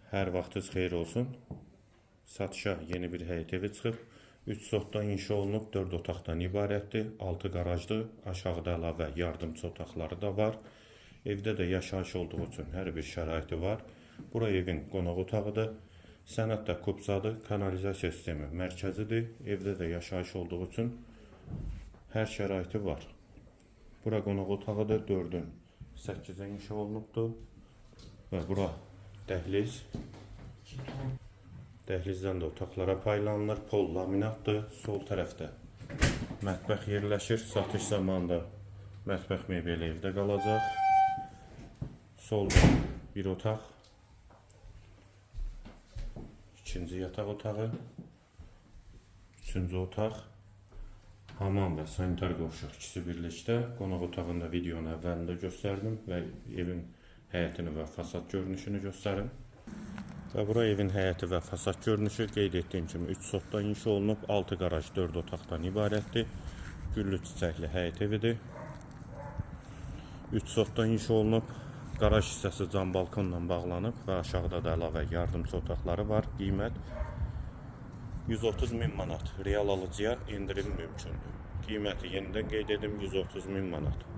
Hər vaxtınız xeyir olsun. Satışa yeni bir həyət evi çıxıb. 3 sotdan inşa olunub, 4 otaqdan ibarətdir. 6 qarajdır. Aşağıda əlavə yardımçı otaqları da var. Evdə də yaşayış olduğu üçün hər bir şəraiti var. Bura evin qonaq otağıdır. Sənəddə kubsadır. Kanalizasiya sistemi mərkəzidir. Evdə də yaşayış olduğu üçün hər şəraiti var. Bura qonaq otağıdır. 4-ün 8-ə inşa olunubdur. Və bura dəhliz. Dəhlizdən də otaqlara paylanılır. Pol laminatdır. Sol tərəfdə mətbəx yerləşir. Satış zamanında mətbəx mebeli evdə qalacaq. Solda bir otaq. İkinci yataq otağı. Üçüncü otaq. Hamam və sanitar qovşaq ikisi birlikdə. Qonaq otağında videonun əvvəlində göstərdim və evin həyətini və fasad görünüşünü göstərim. Və bura evin həyəti və fasad görünüşü qeyd etdiyim kimi 3 sotdan inşa olunub, 6 qaraj 4 otaqdan ibarətdir. Güllü çiçəkli həyət evidir. 3 sotdan inşa olunub, qaraj hissəsi cam balkonla bağlanıb və aşağıda da əlavə yardımçı otaqları var. Qiymət 130.000 manat. Real alıcıya indirim mümkündür. Qiyməti yenidən qeyd edim, 130.000 manat.